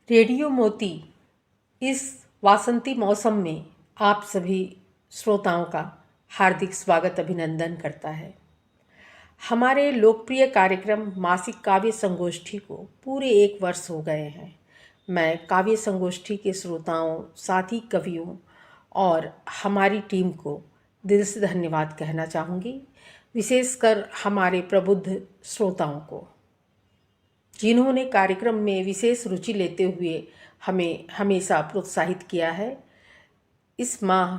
Radio मोती इस वासंती मौसम में आप सभी श्रोताओं का हार्दिक स्वागत अभिनंदन करता है। हमारे लोकप्रिय कार्यक्रम मासिक काव्य संगोष्ठी को पूरे 1 वर्ष हो गए हैं। मैं काव्य संगोष्ठी के श्रोताओं, साथी कवियों और हमारी टीम को दिल से धन्यवाद कहना चाहूँगी, विशेषकर हमारे प्रबुद्ध श्रोताओं को, जिन्होंने कार्यक्रम में विशेष रुचि लेते हुए हमें हमेशा प्रोत्साहित किया है। इस माह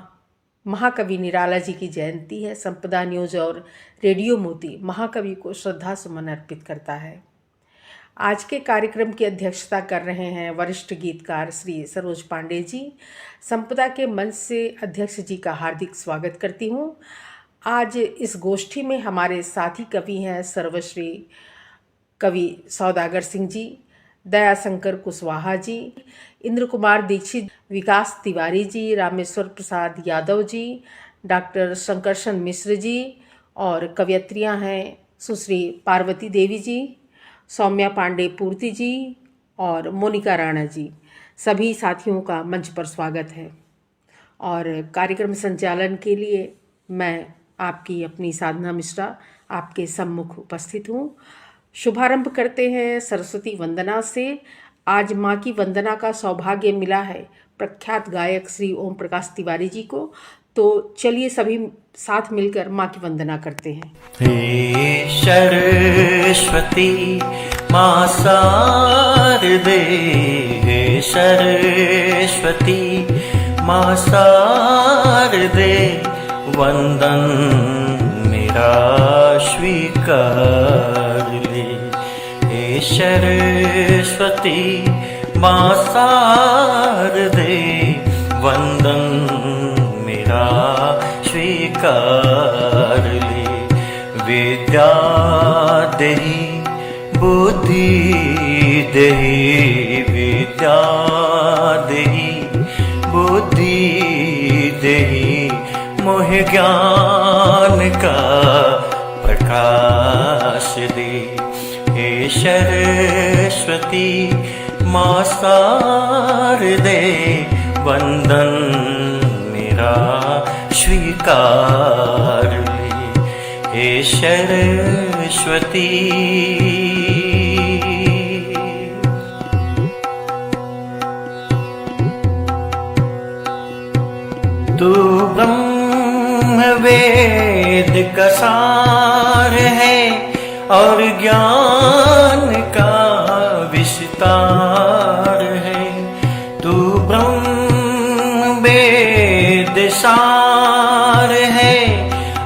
महाकवि निराला जी की जयंती है। संपदा न्यूज और रेडियो मोती महाकवि को श्रद्धा सुमन अर्पित करता है। आज के कार्यक्रम की अध्यक्षता कर रहे हैं वरिष्ठ गीतकार श्री सरोज पांडे जी। संपदा के मंच से अध्यक्ष जी का हार्दिक स्वागत करती हूँ। आज इस गोष्ठी में हमारे साथी कवि हैं सर्वश्री कवि सौदागर सिंह जी, दयाशंकर कुशवाहा जी, इंद्र कुमार दीक्षित, विकास तिवारी जी, रामेश्वर प्रसाद यादव जी, डॉक्टर शंकरशन मिश्र जी, और कवयत्रियां हैं सुश्री पार्वती देवी जी, सौम्या पांडे पूर्ति जी और मोनिका राणा जी। सभी साथियों का मंच पर स्वागत है। और कार्यक्रम संचालन के लिए मैं आपकी अपनी साधना मिश्रा आपके सम्मुख उपस्थित हूँ। शुभारंभ करते हैं सरस्वती वंदना से। आज माँ की वंदना का सौभाग्य मिला है प्रख्यात गायक श्री ओम प्रकाश तिवारी जी को, तो चलिए सभी साथ मिलकर माँ की वंदना करते हैं। हे सरस्वती माँ शारदे, हे सरस्वती माँ शारदे, वंदन मेरा स्वीकार ले। हे सरस्वती माँ शारदे, वंदन मेरा स्वीकार ले। विद्या देहि बुद्धि देहि, विद्या देहि बुद्धि देहि, मोह ज्ञान का प्रकाश दे। हे सरस्वती माँ शारदे, वंदन मेरा स्वीकार ले। हे सरस्वती तू ब्रह्म वेद का सार है और ज्ञान का विस्तार है। तू ब्रह्म वेद सार है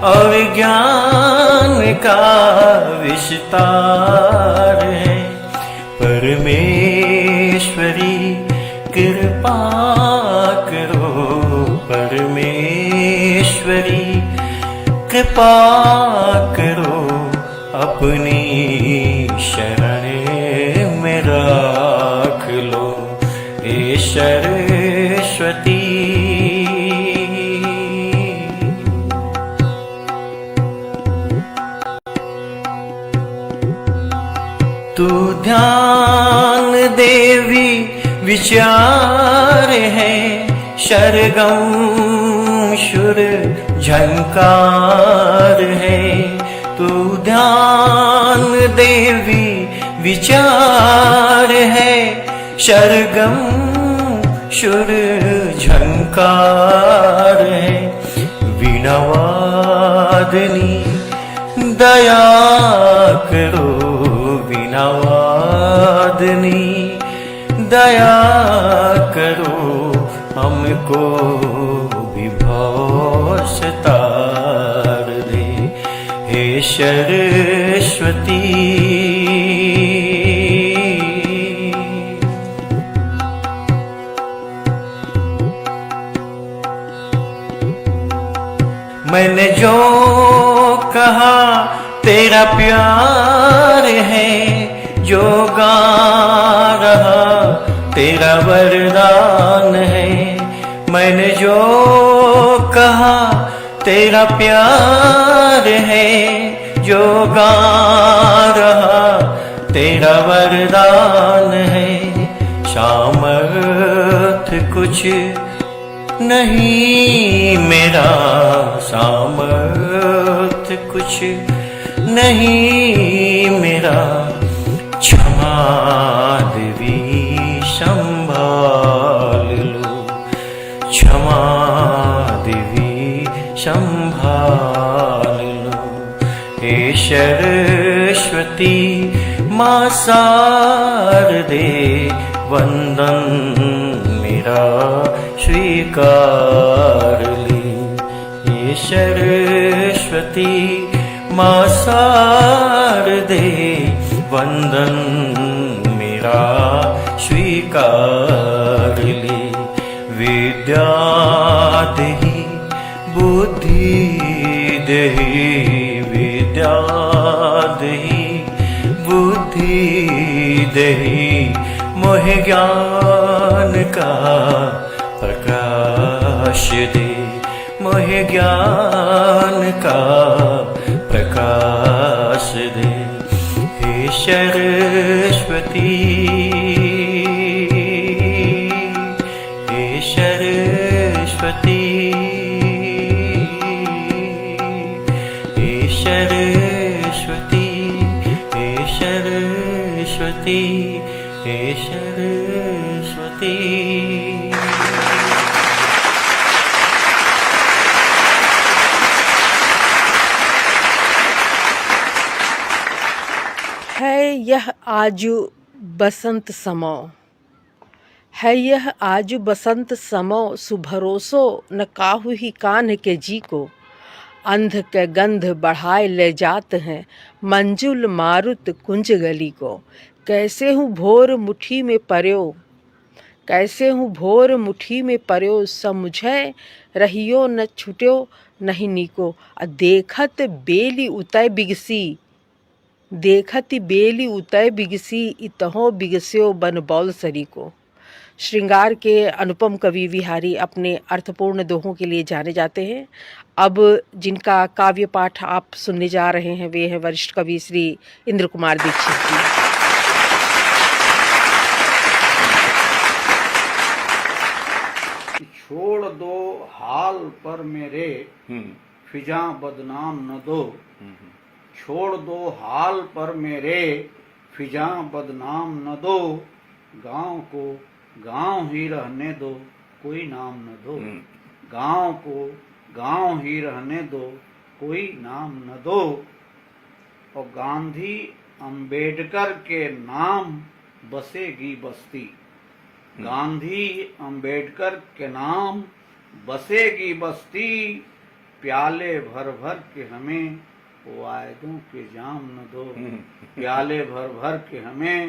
और ज्ञान का विस्तार है। परमेश्वरी कृपा करो, परमेश्वरी कृपा करो, अपनी शरण में राख लो। हे सरस्वती तू ध्यान देवी विचार है, सरगम सुर झंकार है। तू ध्यान देवी विचार है, सरगम सुर झंकार है। वीणा वादनी दया करो, वीणा वादनी दया करो, हमको विभव से तार दे। हे सरस्वती मैंने जो कहा तेरा प्यार है, जो गा रहा तेरा वरदान है। मैंने जो कहा तेरा प्यार है, जो गा रहा तेरा वरदान है। शाम कुछ नहीं मेरा सामर्थ कुछ नहीं मेरा, क्षमा देवी संभाल लो, क्षमा देवी संभाल लो। हे सरस्वती माँ शारदे वंदन मेरा स्वीकार ली। हे सरस्वती माँ शारदे वंदन मेरा स्वीकार ली। विद्या देहि बुद्धि देहि, विद्या देहि बुद्धि देहि, मोहे ज्ञान का प्रकाश दे, मोहे ज्ञान का प्रकाश दे। हे सरस्वती, हे सरस्वती, हे सरस्वती, हे सरस्वती, हे सरस्वती। है यह आजु बसंत समो, है यह आजु बसंत समो, सुभरोसो न काहू ही कान्ह के जी को। अंध के गंध बढ़ाए ले जात हैं, मंजुल मारुत कुंज गली को। कैसे हूँ भोर मुट्ठी में पर्यो, कैसे हूँ भोर मुट्ठी में पर्यो, समुझे रहियो न छुट्यो नहीं नीको। देखत बेली उतय बिगसी, देखती बेली उतय बिगसी, इतहो बिगस्यो बन बौल सरी को। श्रृंगार के अनुपम कवि विहारी अपने अर्थपूर्ण दोहों के लिए जाने जाते हैं। अब जिनका काव्य पाठ आप सुनने जा रहे हैं वे हैं वरिष्ठ कवि श्री इंद्र कुमार दीक्षित जी। छोड़ दो हाल पर मेरे, फिजा बदनाम न दो। छोड़ दो हाल पर मेरे, फिजा बदनाम न दो। गांव को गांव ही रहने दो, कोई नाम न दो। गांव को गांव ही रहने दो, कोई नाम न दो। और गांधी अंबेडकर के नाम बसेगी बस्ती। गांधी अंबेडकर के नाम बसेगी बस्ती। प्याले भर भर के हमें वायदों के जाम न दो। प्याले भर भर के हमें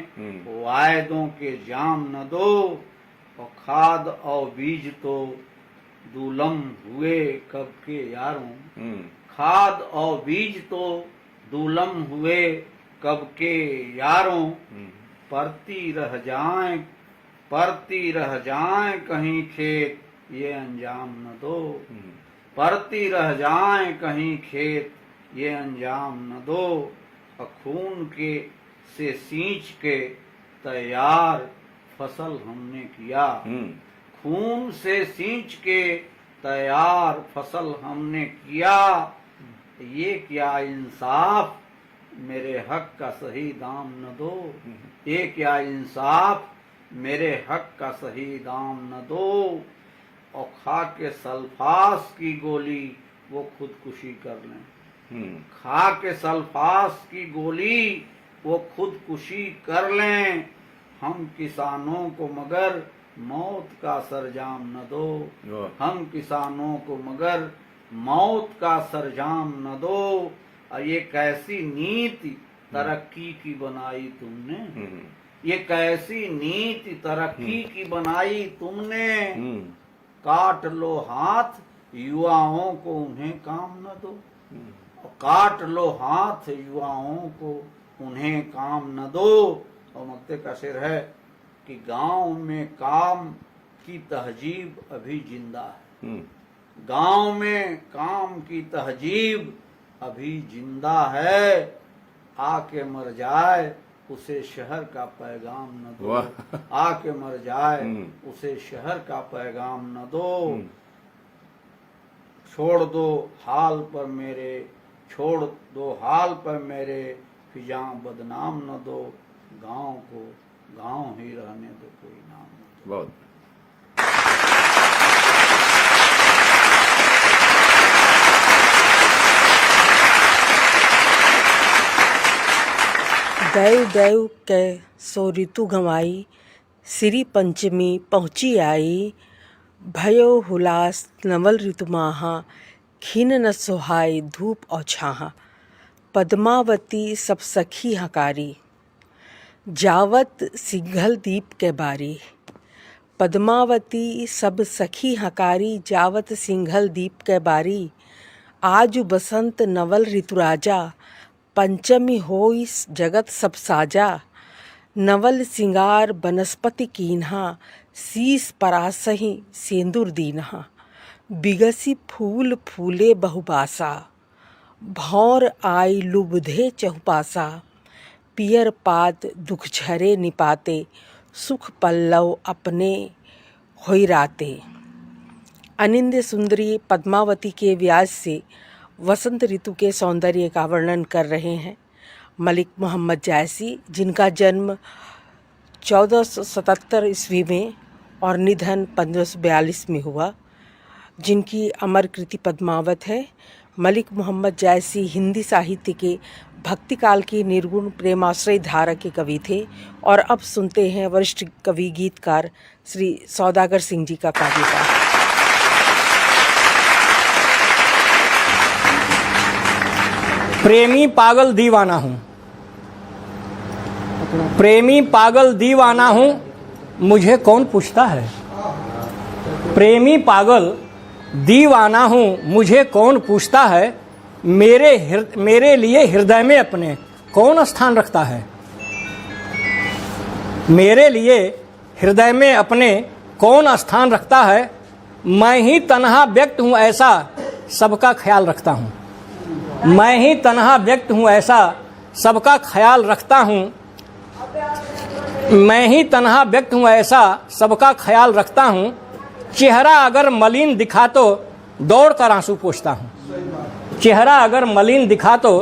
वायदों के जाम न दो। और खाद और बीज तो दूलम हुए कब के यारों। खाद और बीज तो दूलम हुए कब के यारों। परती रह जाएं कहीं खेत, ये अंजाम न दो। परती रह जाएं कहीं खेत, ये अंजाम न दो। खून के से सींच के तैयार फसल हमने किया। खून से सींच के तैयार फसल हमने किया। ये क्या इंसाफ, मेरे हक का सही दाम न दो। ये क्या इंसाफ, मेरे हक का सही दाम न दो। और खा के सल्फास की गोली वो खुदकुशी कर लें। खा के सल्फास की गोली वो खुदकुशी कर लें। हम किसानों को मगर मौत का सरजाम न दो। हम किसानों को मगर मौत का सरजाम न दो। और ये कैसी नीति तरक्की की बनाई तुमने। ये कैसी नीति तरक्की की बनाई तुमने। काट लो हाथ युवाओं को, उन्हें काम न दो। काट लो हाथ युवाओं को, उन्हें काम न दो। और मक्ते का शेर है कि गांव में काम की तहजीब अभी जिंदा है। गांव में काम की तहजीब अभी जिंदा है। आके मर जाए उसे शहर का पैगाम न दो। वाह। आके मर जाए उसे शहर का पैगाम न दो। छोड़ दो हाल पर मेरे, छोड़ दो हाल पर मेरे, फिजा बदनाम न दो। गांव को गांव ही रहने दो, कोई नाम न दो। बहुत दैव दैव कै सो ऋतु गंवाई, श्री पंचमी पहुँची आई। भयो हुलास नवल ऋतु माहा, खीन न सुहाई धूप और छाहा। पद्मावती सब सखी हकारी, जावत सिंघल दीप के बारी। पद्मावती सब सखी हकारी, जावत सिंघल दीप के बारी। आज बसंत नवल ऋतु राजा, पंचमी होई जगत सब साजा। नवल सिंगार बनस्पति कीन्हा, शीस परासही सेंदूर दीन्हा। बिगसी फूल फूले बहुबासा, भौर आई लुबधे चहुपासा। पियर पात दुख झरे निपाते, सुख पल्लव अपने होई राते। अनिंद्य सुंदरी पद्मावती के व्यास से वसंत ऋतु के सौंदर्य का वर्णन कर रहे हैं मलिक मोहम्मद जायसी, जिनका जन्म 1477 ईस्वी में और निधन 1542 में हुआ, जिनकी अमर कृति पद्मावत है। मलिक मोहम्मद जायसी हिंदी साहित्य के भक्ति काल की निर्गुण प्रेमाश्रय धारा के कवि थे। और अब सुनते हैं वरिष्ठ कवि गीतकार श्री सौदागर सिंह जी का काव्य। प्रेमी पागल दीवाना हूँ, प्रेमी पागल दीवाना हूँ, मुझे कौन पूछता है। प्रेमी पागल दीवाना हूँ, मुझे कौन पूछता है। मेरे लिए हृदय में अपने कौन स्थान रखता है। मेरे लिए हृदय में अपने कौन स्थान रखता है। मैं ही तन्हा व्यक्त हूँ ऐसा सबका ख्याल रखता हूँ। मैं ही तन्हा व्यक्त हूँ ऐसा सबका ख्याल रखता हूँ। मैं ही तन्हा व्यक्त हूँ ऐसा सबका ख्याल रखता हूँ। चेहरा अगर मलिन दिखा तो दौड़ कर आंसू पोंछता हूँ। चेहरा अगर मलिन दिखा तो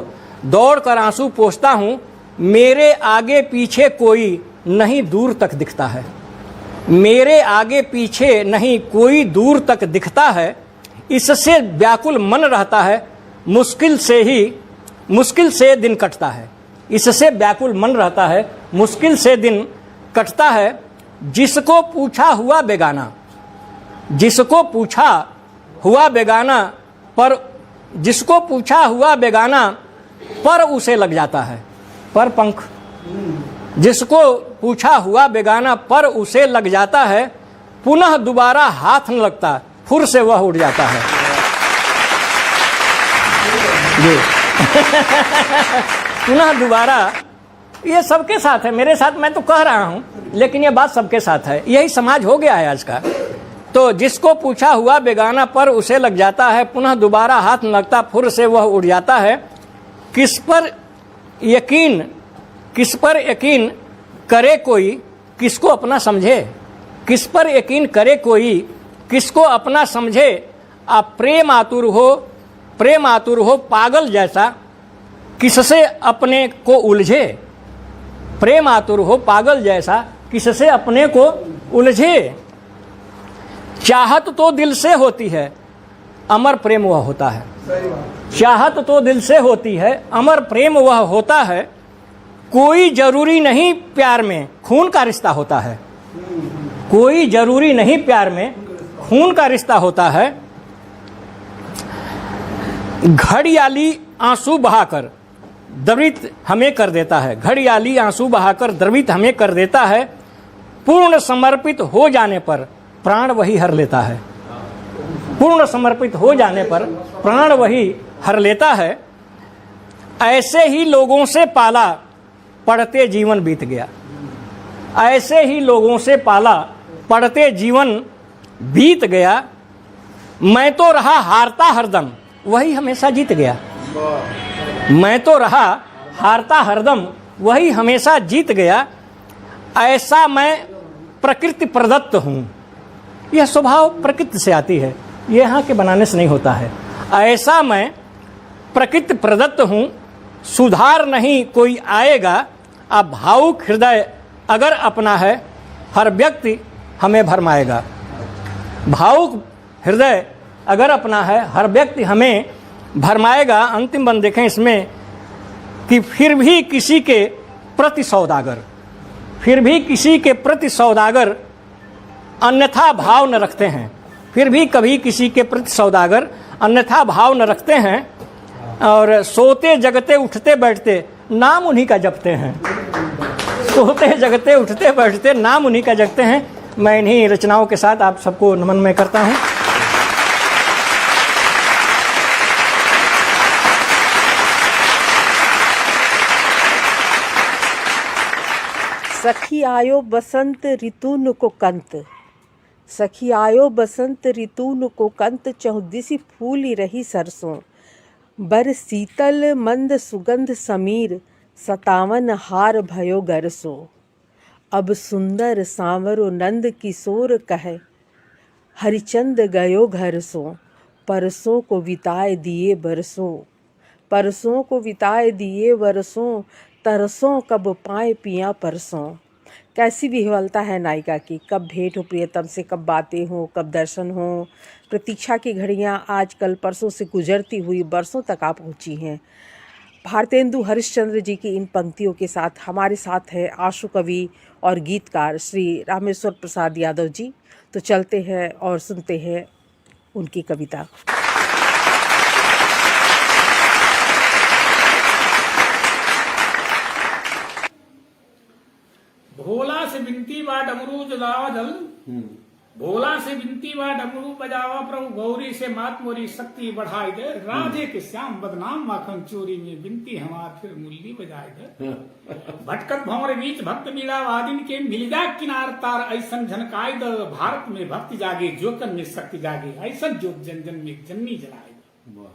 दौड़ कर आंसू पोंछता हूँ। मेरे आगे पीछे कोई नहीं दूर तक दिखता है। मेरे आगे पीछे नहीं कोई दूर तक दिखता है। इससे व्याकुल मन रहता है, मुश्किल से दिन कटता है। इससे व्याकुल मन रहता है, मुश्किल से दिन कटता है। जिसको पूछा हुआ बेगाना, जिसको पूछा हुआ बेगाना पर, जिसको पूछा हुआ बेगाना पर उसे लग जाता है पर पंख। जिसको पूछा हुआ बेगाना पर उसे लग जाता है। पुनः दोबारा हाथ न लगता, फुर से वह उड़ जाता है। पुनः दोबारा, ये सबके साथ है, मेरे साथ मैं तो कह रहा हूं, लेकिन ये बात सबके साथ है। यही समाज हो गया है आज का। तो जिसको पूछा हुआ बेगाना पर उसे लग जाता है, पुनः दोबारा हाथ न लगता, फुर से वह उड़ जाता है। किस पर यकीन करे कोई किसको अपना समझे। किस पर यकीन करे कोई किसको अपना समझे। आप प्रेम आतुर हो पागल जैसा किससे अपने को उलझे। प्रेम आतुर हो पागल जैसा किससे अपने को उलझे। चाहत तो दिल से होती है, अमर प्रेम वह होता है। चाहत तो दिल से होती है, अमर प्रेम वह होता है। कोई जरूरी नहीं प्यार में खून का रिश्ता होता है। कोई जरूरी नहीं प्यार में खून का रिश्ता होता है। घड़ियाली आंसू बहाकर द्रवित हमें कर देता है। घड़ियाली आंसू बहाकर द्रवित हमें कर देता है। पूर्ण समर्पित हो जाने पर प्राण वही हर लेता है। पूर्ण समर्पित हो जाने पर प्राण वही हर लेता है। ऐसे ही लोगों से पाला पढ़ते जीवन बीत गया। ऐसे ही लोगों से पाला पढ़ते जीवन बीत गया। मैं तो रहा हारता हरदम, वही हमेशा जीत गया। मैं तो रहा हारता हरदम, वही हमेशा जीत गया, ऐसा मैं प्रकृति प्रदत्त हूँ। यह स्वभाव प्रकृति से आती है, ये यहाँ के बनाने से नहीं होता है। ऐसा मैं प्रकृति प्रदत्त हूँ, सुधार नहीं कोई आएगा। अब भावुक हृदय अगर अपना है, हर व्यक्ति हमें भरमाएगा। भावुक हृदय अगर अपना है, हर व्यक्ति हमें भरमाएगा। अंतिम बंद देखें इसमें कि फिर भी किसी के प्रति सौदागर, फिर भी किसी के प्रति सौदागर अन्यथा भाव न रखते हैं। फिर भी कभी किसी के प्रति सौदागर अन्यथा भाव न रखते हैं, और सोते जगते उठते बैठते नाम उन्हीं का जपते हैं। सोते जगते उठते बैठते नाम उन्हीं का जपते हैं। मैं इन्हीं रचनाओं के साथ आप सबको नमन मैं करता हूँ। सखी आयो बसंत ऋतुन को कंत, सखी आयो बसंत ऋतुन को कंत, चहुदिसी फूली रही सरसों। बर शीतल मंद सुगंध समीर, सतावन हार भयो गरसो। अब सुंदर सांवरो नंद किशोर कहे, हरिचंद गयो घर सो। परसों को बिताए दिए बरसों, परसों को बिताए दिए बरसों, तरसों कब पाए पिया परसों। कैसी भी विह्वलता है नायिका की, कब भेंट हो प्रियतम से, कब बातें हो, कब दर्शन हो। प्रतीक्षा की घड़ियाँ आज कल परसों से गुजरती हुई बरसों तक आ पहुँची हैं। भारतेंदु हरिश्चंद्र जी की इन पंक्तियों के साथ हमारे साथ है आशु कवि और गीतकार श्री रामेश्वर प्रसाद यादव जी। तो चलते हैं और सुनते हैं उनकी कविता। भोला से बिनती बा डमरू जलावा जल, भोला से बिनती बा डमरू बजावा प्रभु, गौरी से मात मोरी शक्ति बढ़ाई दे। राधे के श्याम बदनाम माखन चोरी में, बिनती हमार फिर मुरली बजाए दे। भटकत भंवर बीच भक्त बीड़ा वादिन के, मिल जा किनार तार ऐसन झनकाय द। भारत में भक्ति जागे, जोकन में शक्ति जागे, ऐसन जोत जन जन में जन्नी जलाए दे।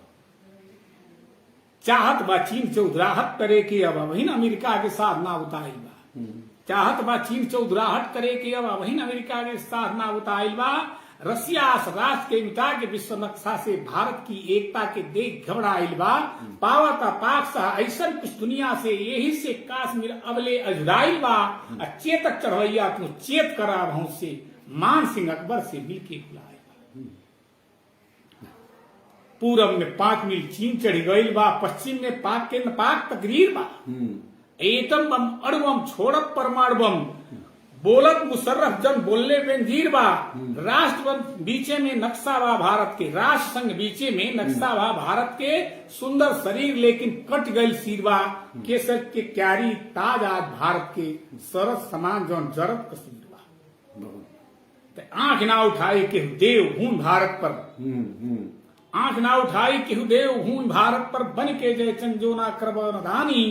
चाहत बा चीन चौधराहट करे कि अब वही अमेरिका के साथ ना उताई बा। चाहत बा चीन चौधराहट करे कि अब वही अमेरिका के साथ ना उताइल बा। रसिया राष्ट्र के मिटा के विश्व नक्शा से भारत की एकता के देख घबराइल बा। पावता पाक सह ऐसन कुछ दुनिया से, यही से काश्मीर अबले अजुराइल बा। चेतक चढ़वैया तू चेत करा भौ से, मान सिंह अकबर से मिलके बुलाए बा। पूरब में 5 मील चीन चढ़ गईल बा, पश्चिम में पाक के नापाक तकरीर बा। एटम बम अणुबम छोड़त परमाणु बम, बोलत मुशर्रफ जन बोलने बेनजीर बा। राष्ट्र बम बीचे में नक्शा बा भारत के, राष्ट्र संघ बीचे में नक्शा बा भारत के। सुंदर शरीर लेकिन कट गई सिरवा, केसर के क्यारी ताज आज भारत के, सरस समान जौन जरत कसीर बा। आंख ना उठाए के देव हूं भारत पर, आंख ना उठाई केहू देव हूं भारत पर, बन के जय चंजोना करब नदानी।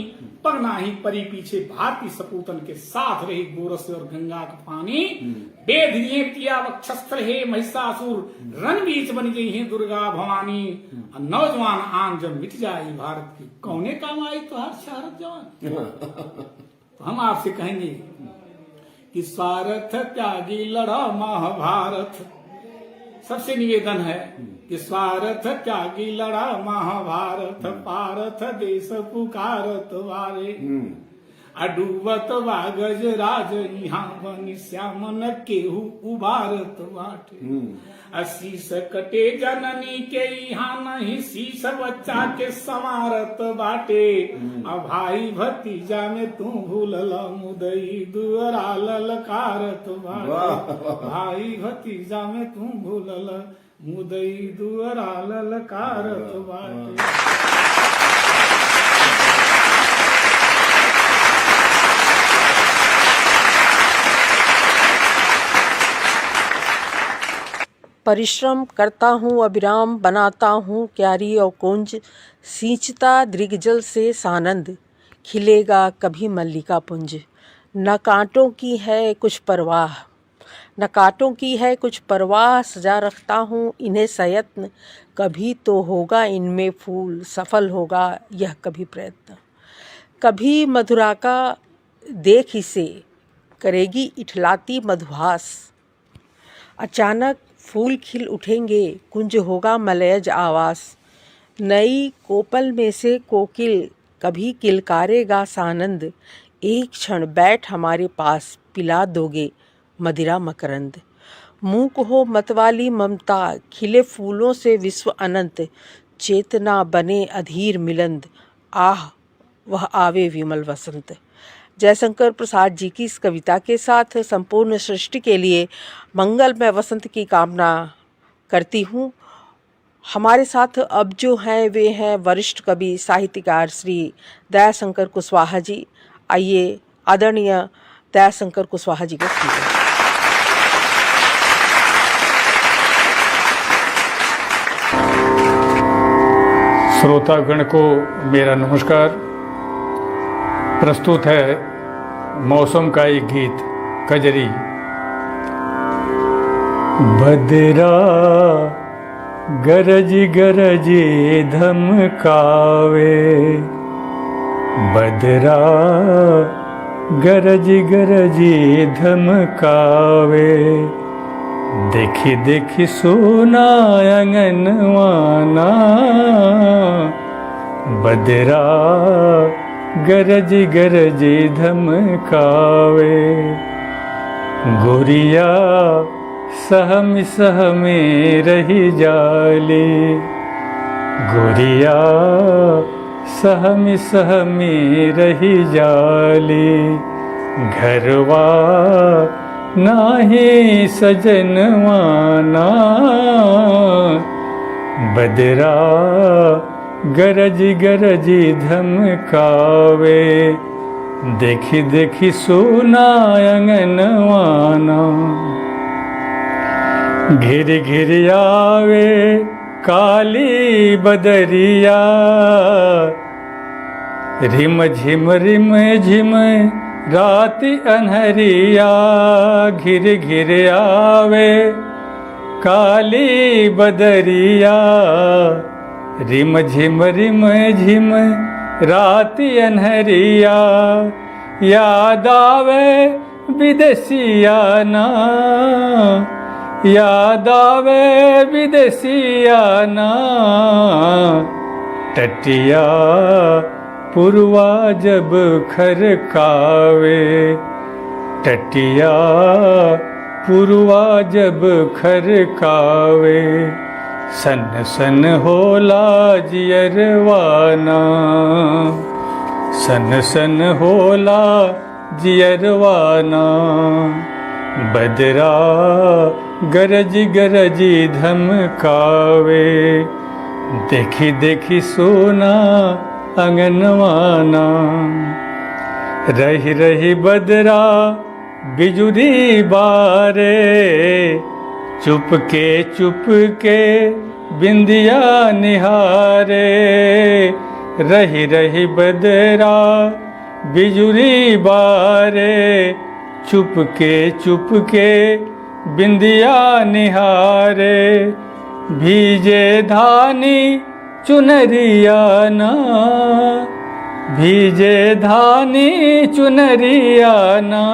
पग नाही परी पीछे भारती सपूतन के, साथ रही गोरस और गंगा का पानी। वेद दिए पिया वक्षस्त्र हे महिषासुर, रन बीच बन गई है दुर्गा भवानी। नौजवान आन जब मिट जाए भारत की, कौने काम आई तो हर शहरत जवान। तो हम आपसे कहेंगे कि स्वार्थ त्यागी लड़ा महाभारत। सबसे निवेदन है कि स्वार्थ त्यागी लड़ा महाभारत, पारथ देश पुकारत वारे। अडूबत वागज राज यहाँ बनी श्यामन केहू उबारत बाटे। अशीष कटे जननी के यहाँ नहीं, शीश बच्चा के समारत बाटे। अब भाई भतीजा में तू भूलल मुदई दुअरा ललकारत बाटे। भाई भतीजा में तू भूलल मुदई दुअरा ललकारत बाटे। परिश्रम करता हूँ अविराम, बनाता हूँ क्यारी और कुंज। सींचता दृगजल से सानंद, खिलेगा कभी मल्लिका पुंज। न कांटों की है कुछ परवाह, न कांटों की है कुछ परवाह, सजा रखता हूँ इन्हें सयत्न। कभी तो होगा इनमें फूल, सफल होगा यह कभी प्रयत्न। कभी मधुरा का देख इसे करेगी इठलाती मधुहास। अचानक फूल खिल उठेंगे, कुंज होगा मलयज आवास। नई कोपल में से कोकिल कभी किलकारेगा सानंद। एक क्षण बैठ हमारे पास, पिला दोगे मदिरा मकरंद। मूक हो मतवाली ममता, खिले फूलों से विश्व अनंत। चेतना बने अधीर मिलंद, आह वह आवे विमल वसंत। जयशंकर प्रसाद जी की इस कविता के साथ संपूर्ण सृष्टि के लिए मंगलमय वसंत की कामना करती हूँ। हमारे साथ अब जो हैं वे हैं वरिष्ठ कवि साहित्यकार श्री दयाशंकर कुशवाहा जी। आइए आदरणीय दयाशंकर कुशवाहा जी को सुनते हैं। श्रोतागण को मेरा नमस्कार। प्रस्तुत है मौसम का एक गीत कजरी। बदरा गरज गरज धमकावे, बदरा गरज गरज धमकावे। देखी देखी सोना अंगनवाना, बदरा गरज गरज धमकावे। गोरिया सहम सहमे रही जाली, गोरिया सहम सहमे रही जाली। घरवा नाही सजनवाना, बदरा गरज गरज धमकावे। देखी देखी सोना अंगनवाना, घिर घिर आवे काली बदरिया। रिम झिम झिम रात अनहरिया, घिर घिर आवे काली बदरिया। रिम झिम झिम रात अनहरिया। याद आवे विदेशिया ना, याद आवे विदेशिया ना। टटिया पुरवा जब खरकावे, टटिया पुरवा जब खरकावे। सन सन होला जियरवाना, सन सन होला जियरवाना। बदरा गरज गरज धमकावे। देखी देखी सोना अंगनवाना। रही रही बदरा बिजुरी बारे, चुपके चुपके बिंदिया निहारे। रही रही बदरा बिजुरी बारे, चुपके चुपके बिंदिया निहारे। भीजे धानी चुनरिया ना, भीजे धानी चुनरिया ना।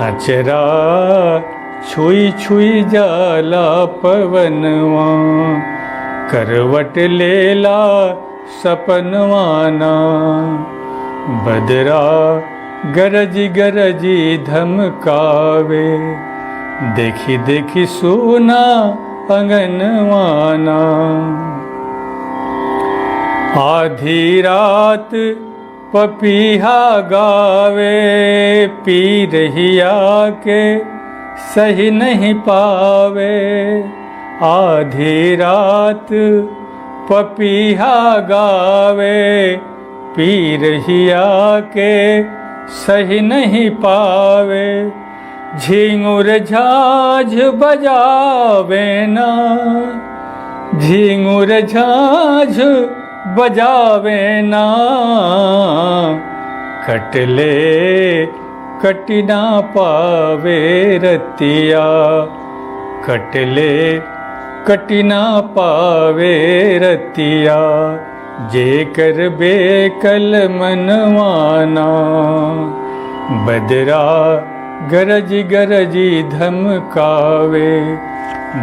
अचरा छुई छुई जाला पवनवा, करवट लेला सपनवाना। बदरा गरज गरज धमकावे। देखी देखी सोना अंगनवाना। आधी रात पपीहा गावे, पी रहिया के सही नहीं पावे। आधी रात पपीहा गावे, पी रहिया के सही नहीं पावे। झिंगुर झांझ बजावे ना, झिंगुर झांझ बजावे ना। कटले कटिना पावे रतिया, कटले कटिना पावे रतिया। जेकर बेकल मनवाना, बदरा गरज गरजी धमकावे,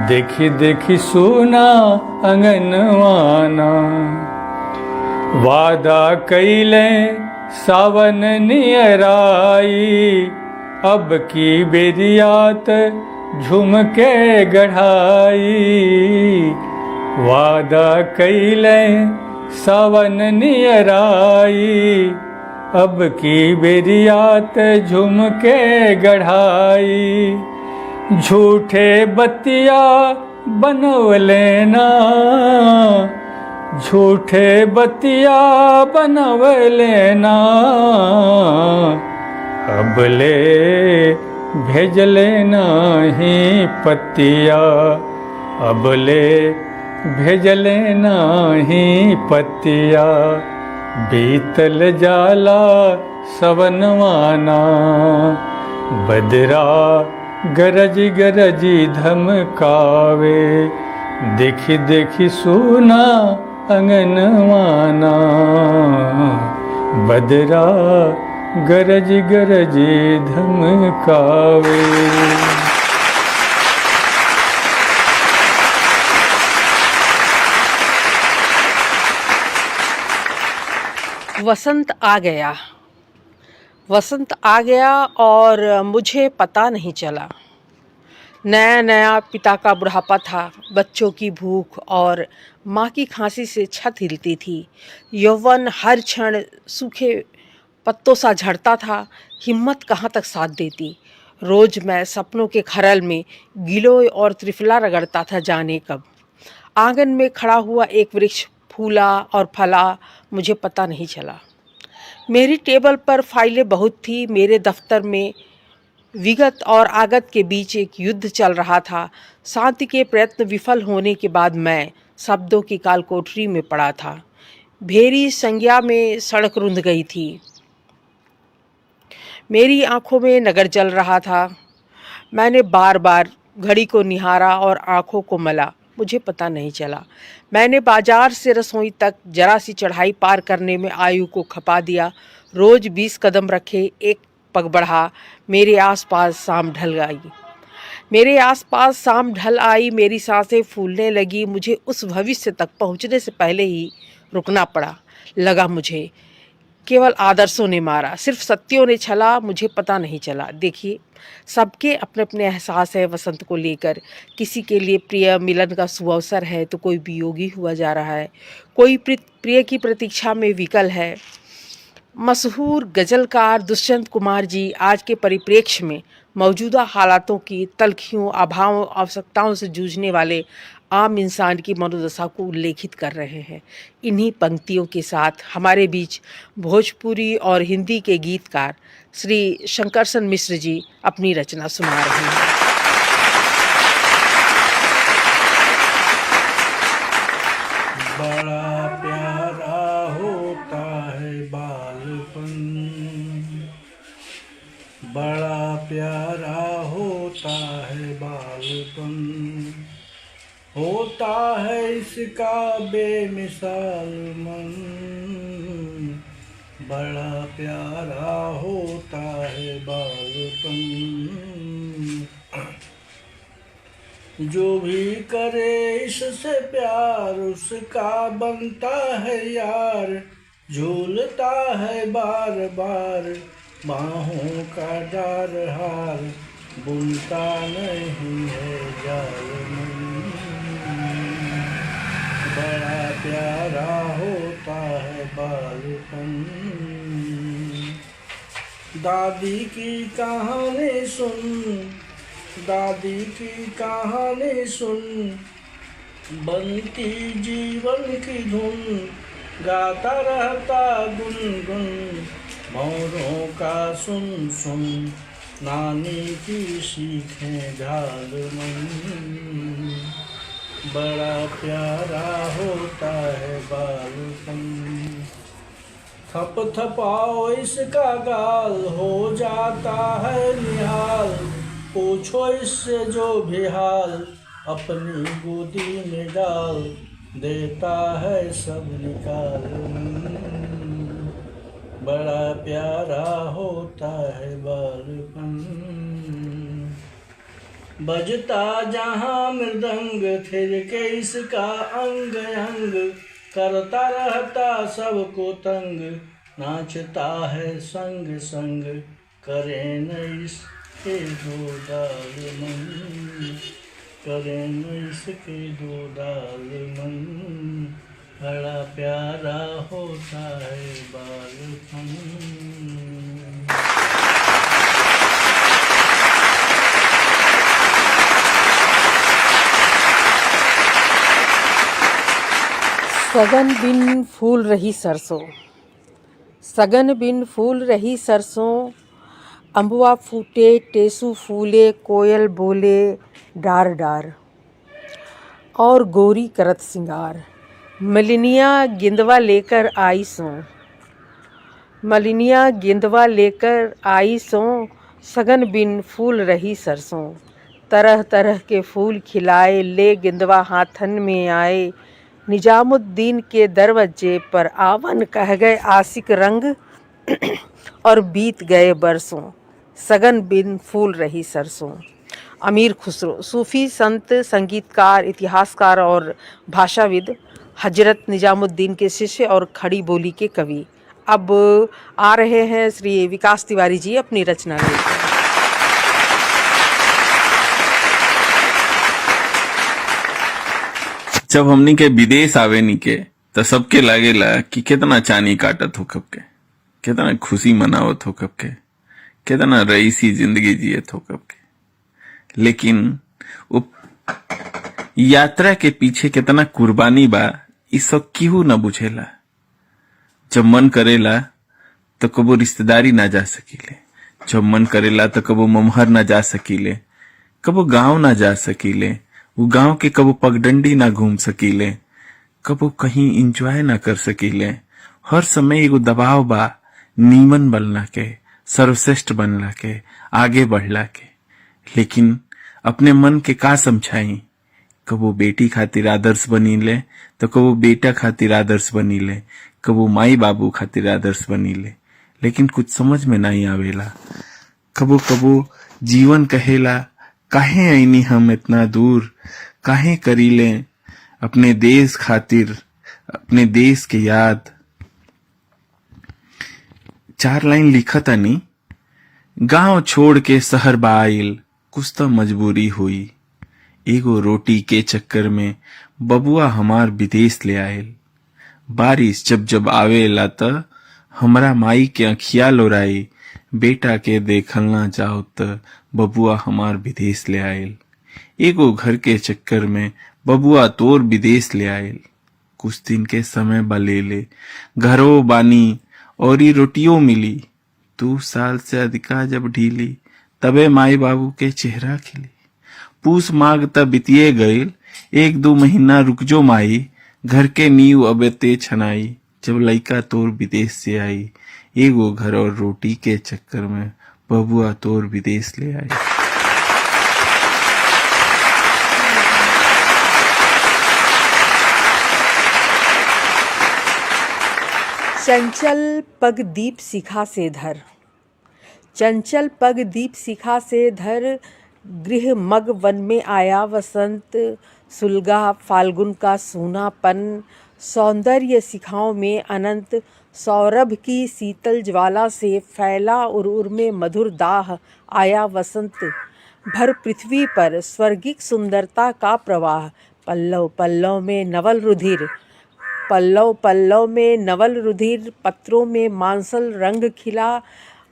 देखी देखी सुना अंगनवाना। वादा कैले सावन नियराई, अब की बेरियात झुमके गढ़ाई। वादा कैले सावन नियराई, अब की बेरियात झुमके गढ़ाई। झूठे बतिया बनवलेना, झूठे बतिया बनवलेना, अब ले भेजले नाही पतिया, अब ले भेजले नाही पतिया। बीतल जाला सवनवाना, बदरा गरज गरजी धमकावे, देखी देखी सुना अंगनवाना। बदरा गरज गरजी धमकावे। वसंत आ गया, वसंत आ गया और मुझे पता नहीं चला। नया नया पिता का बुढ़ापा था, बच्चों की भूख और माँ की खांसी से छत हिलती थी। यौवन हर क्षण सूखे पत्तों सा झड़ता था, हिम्मत कहाँ तक साथ देती। रोज मैं सपनों के खरल में गिलोय और त्रिफला रगड़ता था, जाने कब। आंगन में खड़ा हुआ एक वृक्ष फूला और फला, मुझे पता नहीं चला। मेरी टेबल पर फाइलें बहुत थी। मेरे दफ्तर में विगत और आगत के बीच एक युद्ध चल रहा था। शांति के प्रयत्न विफल होने के बाद मैं शब्दों की काल कोठरी में पड़ा था। भेरी संज्ञा में सड़क रुंध गई थी। मेरी आंखों में नगर जल रहा था। मैंने बार बार घड़ी को निहारा और आंखों को मला, मुझे पता नहीं चला। मैंने बाजार से रसोई तक जरा सी चढ़ाई पार करने में आयु को खपा दिया। रोज 20 कदम रखे, एक पग बढ़ा। मेरे आसपास शाम ढल आई। मेरी सांसें फूलने लगी। मुझे उस भविष्य तक पहुंचने से पहले ही रुकना पड़ा। लगा मुझे केवल आदर्शों ने मारा, सिर्फ सत्यों ने छला, मुझे पता नहीं चला। देखिए, सबके अपने अपने एहसास है वसंत को लेकर। किसी के लिए प्रिय मिलन का सुअवसर है तो कोई वियोगी हुआ जा रहा है, कोई प्रिय की प्रतीक्षा में विकल है। मशहूर गजलकार दुष्यंत कुमार जी आज के परिप्रेक्ष्य में मौजूदा हालातों की तलखियों, अभावों, आवश्यकताओं से जूझने वाले आम इंसान की मनोदशा को उल्लेखित कर रहे हैं। इन्हीं पंक्तियों के साथ हमारे बीच भोजपुरी और हिंदी के गीतकार श्री शंकरसन मिश्र जी अपनी रचना सुना रहे हैं। बड़ा प्यारा होता है बालपन, बड़ा प्यारा होता है बालपन, होता है इसका बेमिसाल मन, बड़ा प्यारा होता है बालपन। जो भी करे इससे प्यार उसका बनता है यार, झूलता है बार बार बाहों का डार हार, बुनता नहीं है जाल मन, बड़ा प्यारा होता है बालपन। दादी की कहानी सुन, दादी की कहानी सुन, बनती जीवन की धुन, गाता रहता गुनगुन, मोरों का सुन सुन, नानी की सीखें झाल मन, बड़ा प्यारा होता है बालपन। थप थपाओ इसका गाल, हो जाता है निहाल, पूछो इससे जो भी हाल, अपनी गोदी में डाल, देता है सब निकाल। बड़ा प्यारा होता है बालपन। बजता जहाँ मृदंग फिर के इसका अंग अंग, करता रहता सबको तंग, नाचता है संग संग, करे न इसके दो दाल मन, करे न इसके दो दाल मन। बड़ा प्यारा होता है बालपन। सगन बिन फूल रही सरसों, सगन बिन फूल रही सरसों, अम्बुआ फूटे टेसू फूले, कोयल बोले डार डार। और गोरी करत सिंगार, मलिनिया गेंदवा लेकर आई सों, मलिनिया गेंदवा लेकर आई सों, सगन बिन फूल रही सरसों। तरह तरह के फूल खिलाए, ले गेंदवा हाथन में आए, निजामुद्दीन के दरवाजे पर आवन कह गए आशिक रंग, और बीत गए बरसों, सगन बिन फूल रही सरसों। अमीर खुसरो सूफी संत, संगीतकार, इतिहासकार और भाषाविद, हजरत निजामुद्दीन के शिष्य और खड़ी बोली के कवि। अब आ रहे हैं श्री विकास तिवारी जी अपनी रचना लेकर। जब हमनी के विदेश आवे नी के तो सबके लागेला कि कितना चानी काटत हो कब के, कितना खुशी मनावत हो कब के, कितना रईसी जिंदगी जियत हो कब के। लेकिन वो यात्रा के पीछे कितना कुर्बानी बा, ई सब केहू न बुझेला। जब मन करेला तो कबो रिश्तेदारी ना जा सकीले, जब मन करेला तो कबो ममहर ना जा सकीले, कबो गांव ना जा सकीले, वो गांव के कबो पगडंडी ना घूम सकीले, कबो कहीं इंजॉय ना कर सकीले। हर समय एगो दबाव बा नीमन बनला के, सर्वश्रेष्ठ बनला के, आगे बढ़ला के। लेकिन अपने मन के का समझाई, कबो बेटी खातिर आदर्श बनीले तो कबो बेटा खातिर आदर्श बनीले, कबो माई बाबू खातिर आदर्श बनीले। लेकिन कुछ समझ में नहीं आवेला। कबो कबो जीवन कहेला काहे आईनी हम इतना दूर, काहे करीले अपने देश खातिर, अपने देश के याद। 4 लाइन लिखा तनी, गांव छोड़ के शहर बाइल, कुछ तो मजबूरी हुई, एगो रोटी के चक्कर में बबुआ हमार विदेश ले आयल। बारिश जब जब आवेला त हमरा माई के अखिया लोराई, बेटा के देखल ना जाओ त बबुआ हमार विदेश ले आयल। एगो घर के चक्कर में बबुआ तोर विदेश ले आयल। कुछ दिन के समय बलेले घरो बानी और ही रोटियों मिली, 2 साल से अधिका जब ढीली, तबे माई बाबू के चेहरा खिली। पूस माघ तब बितिये गईल, 1-2 महीना रुक जो माई, घर के नींव अबे ते छनाई, जब लइका तोर विदेश से आई। एगो घर और रोटी के चक्कर में बबुआ तोर विदेश ले आई। चंचल पग दीप शिखा से धर, चंचल पग दीप शिखा से धर, गृह मग वन में आया वसंत, सुलगा फाल्गुन का सूनापन, सौंदर्य शिखाओं में अनंत, सौरभ की शीतल ज्वाला से फैला उर में मधुर दाह, आया वसंत। भर पृथ्वी पर स्वर्गिक सुंदरता का प्रवाह, पल्लव पल्लव में नवल रुधिर, पल्लव पल्लव में नवल रुधिर, पत्रों में मांसल रंग खिला,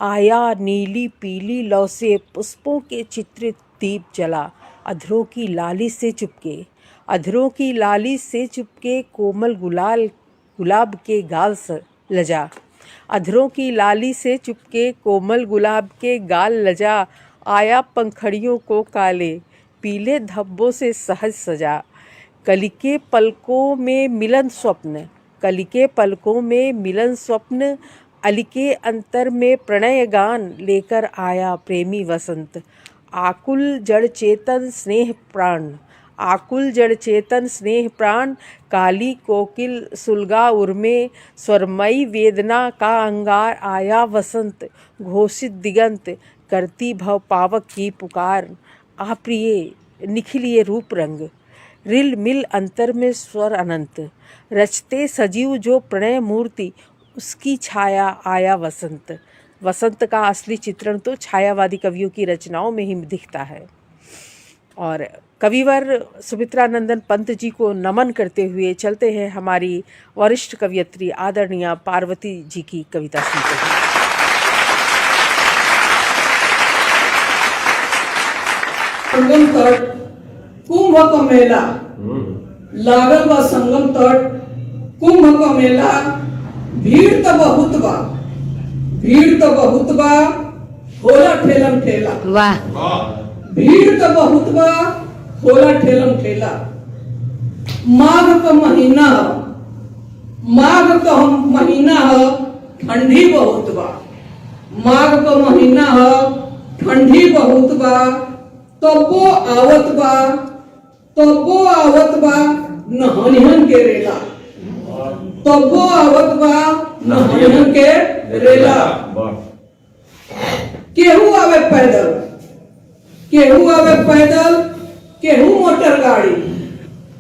आया नीली पीली लौ से पुष्पों के चित्रित दीप जला। अधरों की लाली से चुपके, अधरों की लाली से चुपके, कोमल गुलाब के गाल लजा। अधरों की लाली से चुपके, कोमल गुलाब के गाल लजा, आया पंखड़ियों को काले पीले धब्बों से सहज सजा। कली के पलकों में मिलन स्वप्न, कली के पलकों में मिलन स्वप्न, अली के अंतर में प्रणय गान, लेकर आया प्रेमी वसंत। आकुल जड़ चेतन स्नेह प्राण, आकुल जड़ चेतन स्नेह प्राण, काली कोकिल सुलगा उर्मे, स्वरमयी वेदना का अंगार, आया वसंत घोषित दिगंत, करती भव पावक की पुकार। आ प्रिय निखिल ये रूप रंग, रिल मिल अंतर में स्वर अनंत, रचते सजीव जो प्रणय मूर्ति, उसकी छाया आया वसंत। वसंत का असली चित्रण तो छायावादी कवियों की रचनाओं में ही दिखता है। और कविवर सुमित्रानंदन पंत जी को नमन करते हुए चलते हैं हमारी वरिष्ठ कवियत्री आदरणीय पार्वती जी की कविता सुनते हैं। संगम तट कुंभ का मेला लागल बा, संगम तट कुंभ का मेला, भीड़ तो बहुत बा, भीड़ तो बहुत बा, होला ठेलम ठेला। वाह, भीड़ तो बहुत बा, होला ठेलम ठेला। माघ का महीना, माघ का महीना है, ठंडी बहुत बा, माघ का महीना है, ठंडी बहुत बा, तब्बो आवत बा, तब्बो आवत बा, नहनिहन के रेला, तब्बो आवत बा, नहनिहन के रेला। केहू आवे पैदल, केहू आवे पैदल, केहू मोटर गाड़ी,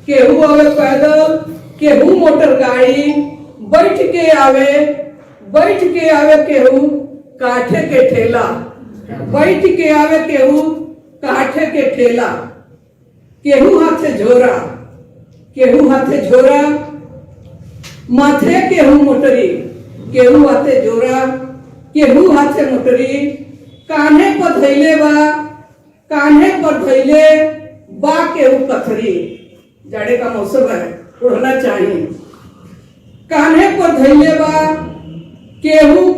केहू आवे पैदल, केहू मोटर गाड़ी, बैठ के आवे, बैठ के आवे केहू काठे के ठेला, बैठ के आवे केहू काठे के ठेला। केहू हाथे झोरा, केहू हाथे झोरा, माथे केहू मोटरी, केहू हाथे झोरा, केहू हाथे मोटरी, कान्हे पर धैले बा, कान्हे पर धैले बा केहू कथरी। जाड़े का मौसम है, उड़ना चाहिए। कान्हे पर धैले बा केहू,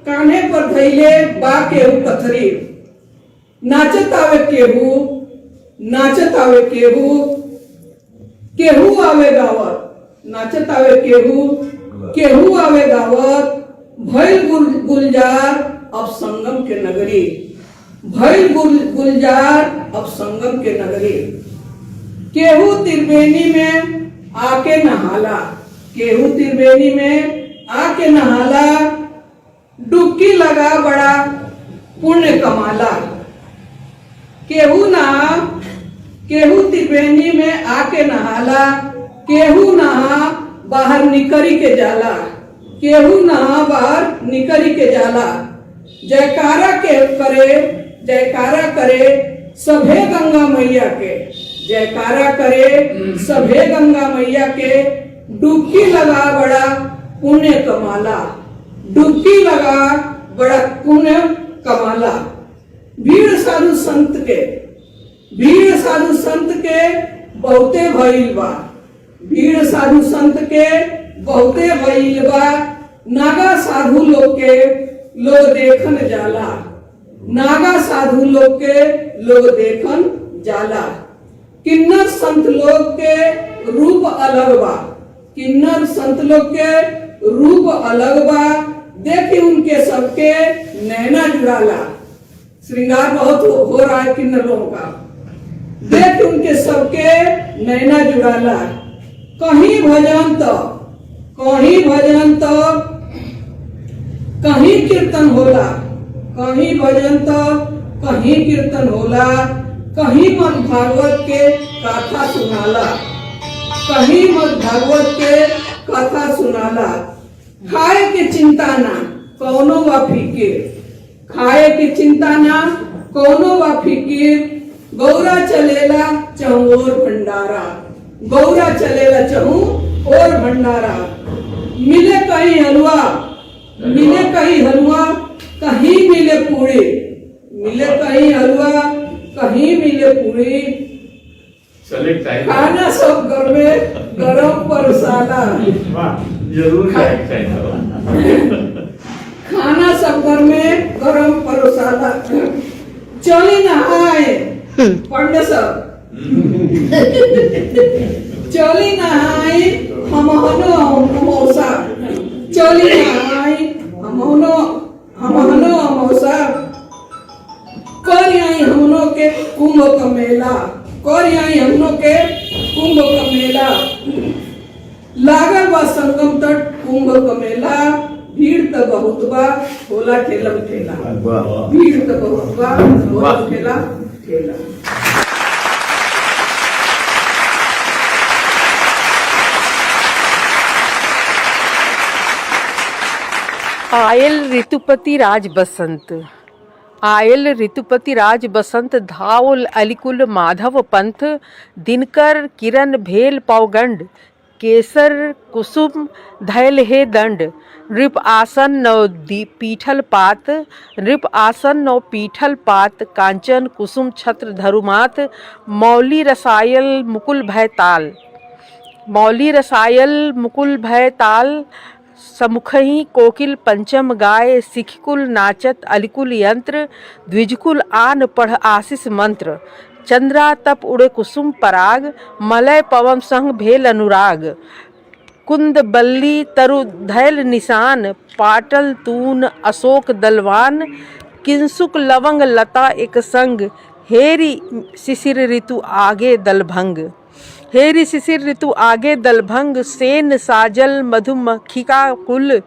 कान्हे पर धैले बा केहू कथरी। नाचत आवे केहू, नाचत आवे केहू, केहू आवे गावत, नाचत आवे केहू, केहू आवे गावत। भइल गुलजार अब संगम के नगरी, भइल गुलजार अब संगम के नगरी। केहू त्रिवेणी में आके नहाला, केहू त्रिवेणी में आके नहाला, डुबकी लगा बड़ा पुण्य कमाला। केहू नहा, केहू त्रिवेणी में आके नहाला, केहू नहा बाहर निकरी के जाला, केहू नहा बाहर निकरी के जाला। जयकारा के करे, जयकारा करे सभे गंगा मैया के, जयकारा करे सभे गंगा मैया के। डुबकी लगा बड़ा पुण्य कमाला, डुबकी लगा बड़ा पुण्य कमाला। भीड़ साधु संत के, भीड़ साधु संत के बहुते भइल बा, भीड़ साधु संत के बहुते भइल बा। नागा साधु लोग के लोग देखन जाला, नागा साधु लोग के लोग देखन जाला। किन्नर संत लोग के रूप अलग बा, किन्नर संत लोग के रूप अलग बा। देखी उनके सबके नैना जुड़ाला, श्रृंगार बहुत हो रहा है किन्नर लोगों का। देख उनके सबके नैना जुड़ाला। कहीं भजन तो, कहीं भजन तो, कहीं कीर्तन होला, कहीं भजन तो, कहीं कीर्तन होला। कहीं मद भागवत के कथा सुनाला, कहीं मद भागवत के कथा सुनाला। खाए की चिंता ना कौनो वा फिकीर, खाए की चिंता ना कौनो वा फिकीर। गौरा चलेला चहु और भंडारा, गौरा चलेला चहु और भंडारा। मिले कहीं हलवा, मिले कहीं हलवा, कहीं मिले पूरी, मिले कहीं हलवा, कहीं मिले पूरी। खाना सब घर में गरम परोसाला, जरूर खाना सब घर में गरम परोसाला। चली नहाए पंडित सब, चली नहाए हमहनो अमौसा, चली नहाए हमहनो अमौसा। कर आई हमनों के कुंभ का मेला, और यहाँ हमनों के कुंभ का मेला लागल बा संगम तट कुंभ का मेला भीड़ तो बहुत बा होला ठेलम ठेला भीड़ तो बहुत बा होला ठेला ठेला। आयल ऋतुपति राज बसंत, आयल ऋतुपति राज बसंत, धावल अलिकुल माधव पंथ, दिनकर किरण भेल पौगंड, केसर कुसुम धैल हे दंड, नृप आसन नव पीठल पात, नृप आसन नव पीठल पात, कांचन कुसुम छत्र धरुमात, मौली रसायल मुकुल भय ताल, मौली रसायल मुकुल भय ताल, समुखही कोकिल पंचम गाय, सिखकुल नाचत अलिकुल यंत्र, द्विजकुल आन पढ़ आशीष मंत्र, चंद्रा तप उड़े कुसुम पराग, मलय पवन संग भेल अनुराग, कुंद बल्ली तरु धैल निशान, पाटल तून अशोक दलवान, किंसुक लवंग लता एक संग, हेरी शिशिर ऋतु आगे दलभंग, हेरी शिशिर ऋतु आगे दलभंग, सेन साजल मधुमक्खिका कुल,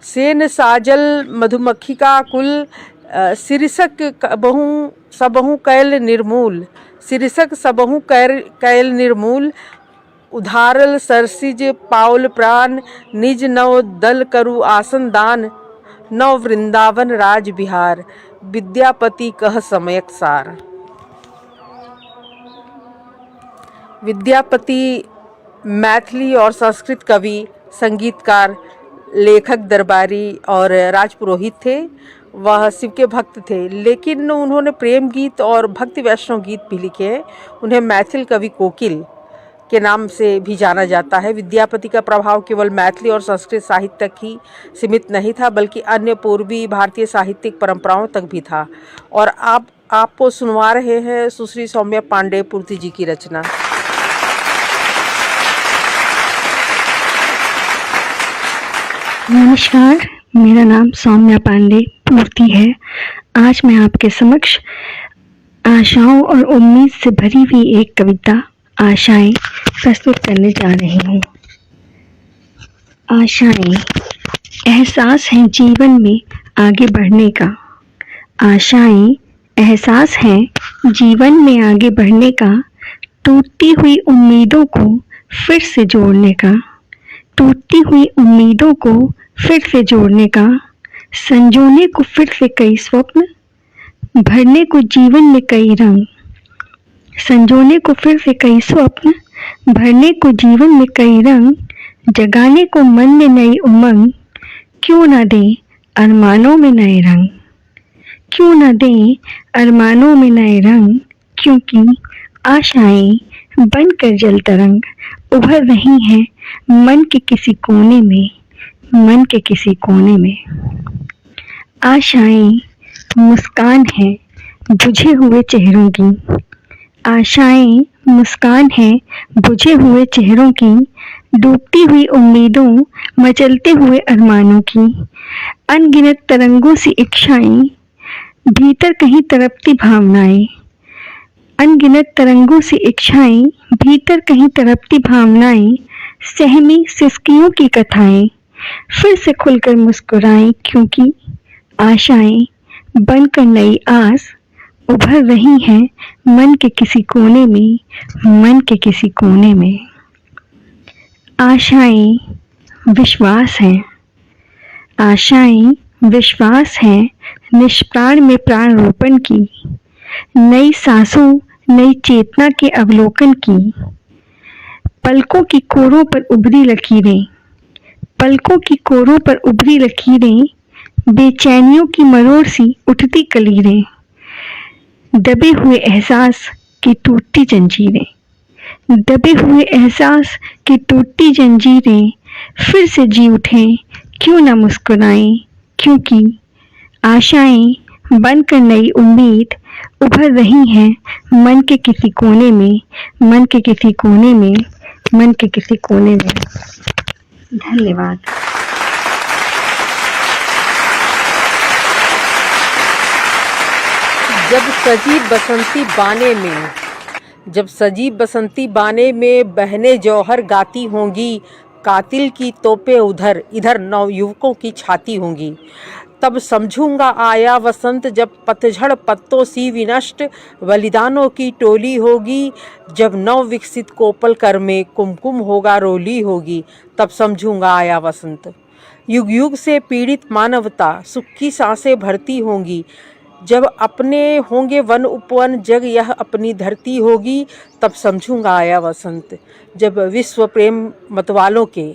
सेन साजल मधुमक्खिका कुल, शीर्षक बहु सबहु कैल निर्मूल, शीर्षक सबहु कैल निर्मूल, उधारल सरसिज पाउल प्राण, निज नव दल करु आसन दान, नव वृंदावन राज बिहार, विद्यापति कह समयक सार। विद्यापति मैथिली और संस्कृत कवि, संगीतकार, लेखक, दरबारी और राजपुरोहित थे। वह शिव के भक्त थे, लेकिन उन्होंने प्रेम गीत और भक्ति वैष्णव गीत भी लिखे हैं। उन्हें मैथिल कवि कोकिल के नाम से भी जाना जाता है। विद्यापति का प्रभाव केवल मैथिली और संस्कृत साहित्य तक ही सीमित नहीं था, बल्कि अन्य पूर्वी भारतीय साहित्यिक परंपराओं तक भी था। और आपको सुनवा रहे हैं सुश्री सौम्या पांडे पूर्ति जी की रचना। नमस्कार, मेरा नाम सौम्या पांडे पूर्ति है। आज मैं आपके समक्ष आशाओं और उम्मीद से भरी हुई एक कविता आशाएं प्रस्तुत करने जा रही हूँ। आशाएं एहसास हैं जीवन में आगे बढ़ने का, आशाएं एहसास हैं जीवन में आगे बढ़ने का, टूटती हुई उम्मीदों को फिर से जोड़ने का, टूटती हुई उम्मीदों को फिर से जोड़ने का, संजोने को फिर से कई स्वप्न, भरने को जीवन में कई रंग, संजोने को फिर से कई स्वप्न, भरने को जीवन में कई रंग, जगाने को मन में नई उमंग, क्यों ना दें अरमानों में नए रंग, क्यों ना दें अरमानों में नए रंग, क्योंकि आशाएं बनकर जल तरंग उभर रही हैं मन के किसी कोने में, मन के किसी कोने में। आशाएं मुस्कान है बुझे हुए चेहरों की, आशाएं मुस्कान है बुझे हुए चेहरों की, डूबती हुई उम्मीदों मचलते हुए अरमानों की, अनगिनत तरंगों सी इच्छाएं, भीतर कहीं तड़पती भावनाएं, अनगिनत तरंगों सी इच्छाएं, भीतर कहीं तड़पती भावनाएं, सहमी सिसकियों की कथाएं, फिर से खुलकर मुस्कुराएं, क्योंकि आशाएं बनकर नई आस उभर रही हैं मन के किसी कोने में, मन के किसी कोने में। आशाएं विश्वास हैं, आशाएं विश्वास हैं निष्प्राण में प्राण रोपण की, नई सांसों नई चेतना के अवलोकन की, पलकों की कोरों पर उभरी लकीरें, पलकों की कोरों पर उभरी लकीरें, बेचैनियों की मरोड़ सी उठती कलीरें, दबे हुए एहसास की टूटती जंजीरें, दबे हुए एहसास की टूटती जंजीरें, फिर से जी उठें क्यों ना मुस्कुराएं, क्योंकि आशाएं बनकर नई उम्मीद उभर रही हैं मन के किसी कोने में, मन के किसी कोने में, मन के किसी कोने में। धन्यवाद। जब सजी बसंती बाने में, जब सजी बसंती बाने में बहने जौहर गाती होंगी, कातिल की तोपें उधर इधर नवयुवकों की छाती होंगी। तब समझूंगा आया वसंत जब पतझड़ पत्तों सी विनष्ट बलिदानों की टोली होगी, जब नव विकसित कोपल कर में कुमकुम होगा रोली होगी। तब समझूंगा आया वसंत। युग युग से पीड़ित मानवता सुख की सांसें भरती होंगी, जब अपने होंगे वन उपवन जग यह अपनी धरती होगी। तब समझूंगा आया वसंत। जब विश्व प्रेम मतवालों के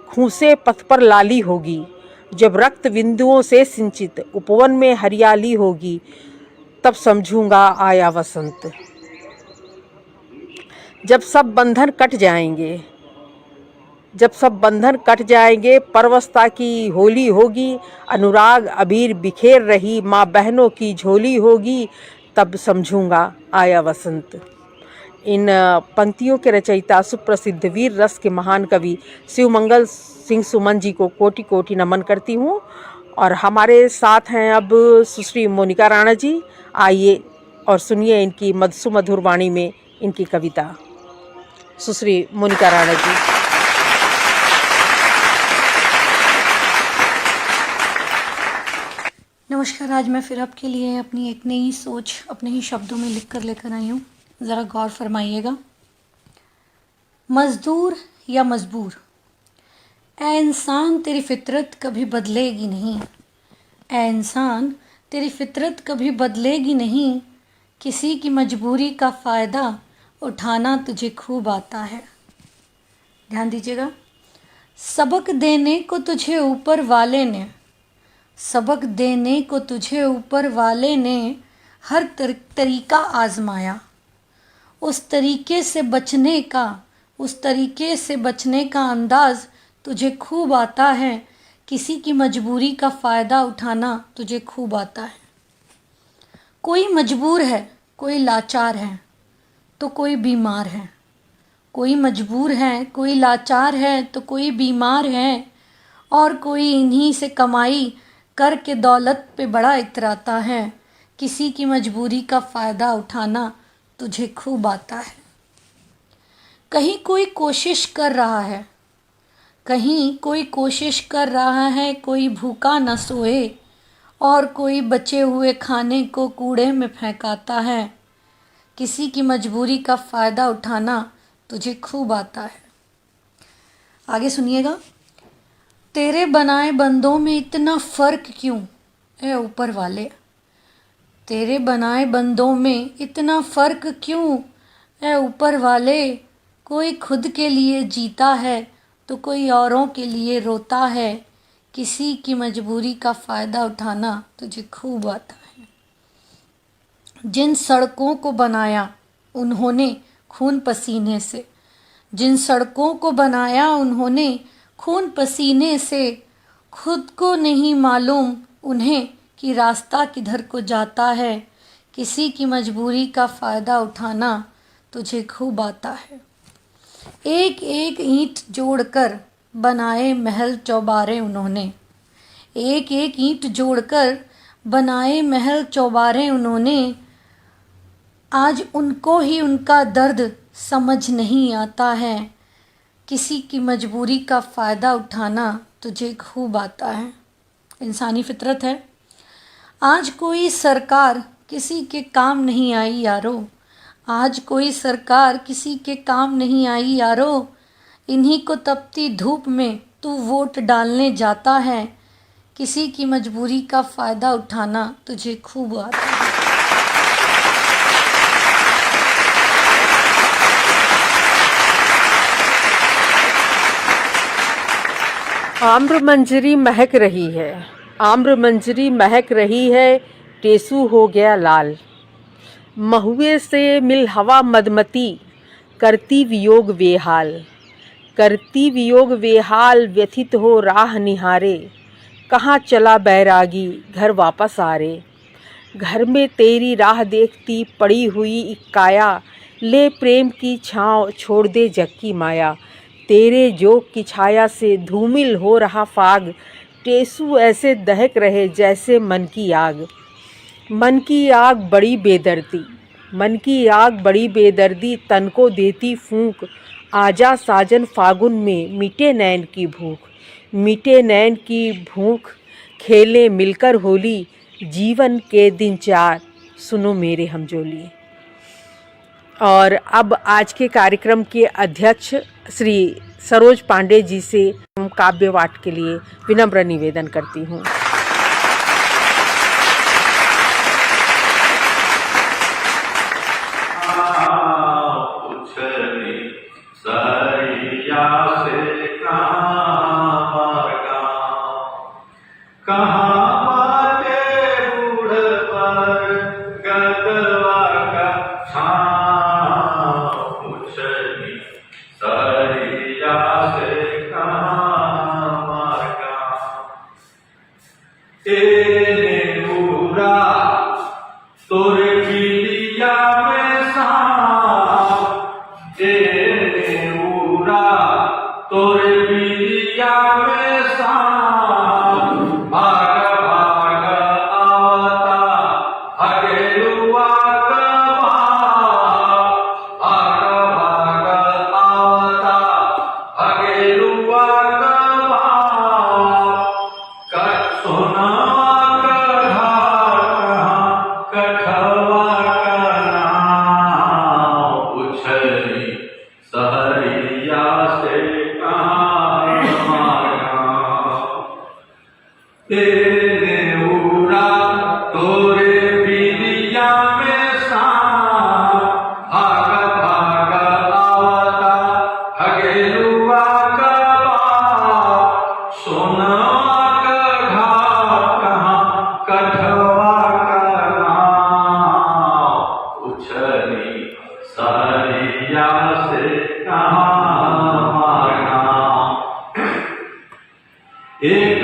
खूंसे पथ पर लाली होगी, जब रक्त बिंदुओं से सिंचित उपवन में हरियाली होगी। तब समझूंगा आया वसंत। जब सब बंधन कट जाएंगे, जब सब बंधन कट जाएंगे, परवस्ता की होली होगी, अनुराग अबीर बिखेर रही माँ बहनों की झोली होगी। तब समझूंगा आया वसंत। इन पंक्तियों के रचयिता सुप्रसिद्ध वीर रस के महान कवि शिवमंगल सिंह सुमन जी को कोटि कोटि नमन करती हूँ। और हमारे साथ हैं अब सुश्री मोनिका राणा जी। आइए और सुनिए इनकी सुमधुर वाणी में इनकी कविता। सुश्री मोनिका राणा जी। नमस्कार। आज मैं फिर आपके लिए अपनी एक नई सोच अपने ही शब्दों में लिख कर लेकर आई हूँ। ज़रा गौर फरमाइएगा। मज़दूर या मजबूर, ऐ इंसान तेरी फितरत कभी बदलेगी नहीं। ऐ इंसान तेरी फितरत कभी बदलेगी नहीं। किसी की मजबूरी का फ़ायदा उठाना तुझे खूब आता है। ध्यान दीजिएगा। सबक देने को तुझे ऊपर वाले ने, सबक देने को तुझे ऊपर वाले ने हर तरीका आजमाया। उस तरीके से बचने का, उस तरीके से बचने का अंदाज़ तुझे खूब आता है। किसी की मजबूरी का फ़ायदा उठाना तुझे खूब आता है। कोई मजबूर है, कोई लाचार है, तो कोई बीमार है। कोई मजबूर है, कोई लाचार है, तो कोई बीमार है। और कोई इन्हीं से कमाई करके दौलत पे बड़ा इतराता है। किसी की मजबूरी का फ़ायदा उठाना तुझे खूब आता है। कहीं कोई कोशिश कर रहा है, कहीं कोई कोशिश कर रहा है, कोई भूखा न सोए। और कोई बचे हुए खाने को कूड़े में फेंकाता है। किसी की मजबूरी का फ़ायदा उठाना तुझे खूब आता है। आगे सुनिएगा। तेरे बनाए बंदों में इतना फ़र्क क्यों, ऐ ऊपर वाले। तेरे बनाए बंदों में इतना फ़र्क क्यों, ऐ ऊपर वाले। कोई खुद के लिए जीता है, तो कोई औरों के लिए रोता है। किसी की मजबूरी का फ़ायदा उठाना तुझे खूब आता है। जिन सड़कों को बनाया उन्होंने खून पसीने से, जिन सड़कों को बनाया उन्होंने खून पसीने से। खुद को नहीं मालूम उन्हें कि रास्ता किधर को जाता है। किसी की मजबूरी का फ़ायदा उठाना तुझे खूब आता है। एक एक ईंट जोड़कर बनाए महल चौबारे उन्होंने। एक एक ईंट जोड़कर बनाए महल चौबारे उन्होंने। आज उनको ही उनका दर्द समझ नहीं आता है। किसी की मजबूरी का फ़ायदा उठाना तुझे खूब आता है। इंसानी फितरत है। आज कोई सरकार किसी के काम नहीं आई यारो। आज कोई सरकार किसी के काम नहीं आई यारो। इन्हीं को तपती धूप में तू वोट डालने जाता है। किसी की मजबूरी का फ़ायदा उठाना तुझे खूब आता है। आम्र मंजरी महक रही है, आम्र मंजरी महक रही है। टेसू हो गया लाल। महुए से मिल हवा मदमती, करती वियोग बेहाल। करती वियोग बेहाल, व्यथित हो राह निहारे। कहाँ चला बैरागी घर वापस आ रे। घर में तेरी राह देखती पड़ी हुई एक काया। ले प्रेम की छाँव छोड़ दे जग की माया। तेरे जोग की छाया से धूमिल हो रहा फाग। टेसू ऐसे दहक रहे जैसे मन की आग। मन की आग बड़ी बेदर्दी, मन की आग बड़ी बेदर्दी तन को देती फूंक, आजा साजन फागुन में मिटे नैन की भूख, मिटे नैन की भूख, खेले मिलकर होली, जीवन के दिन चार, सुनो मेरे हमजोली। और अब आज के कार्यक्रम के अध्यक्ष श्री सरोज पांडे जी से हम काव्य पाठ के लिए विनम्र निवेदन करती हूँ। तोरे बिलिया में सांप, तोरे बिलिया में सांप, भाग भाग आवता हगेलुआ कबा, भाग भाग आवता हगेलुआ कबा, सोना सहरिया से तेरे उड़ा तोरे बिलिया में सांप, भाग भाग आवता हगेलुआ कबा, सोना का घाट कहाँ कठवा का नाव, उछली सहरिया से कहाँ मारना। एक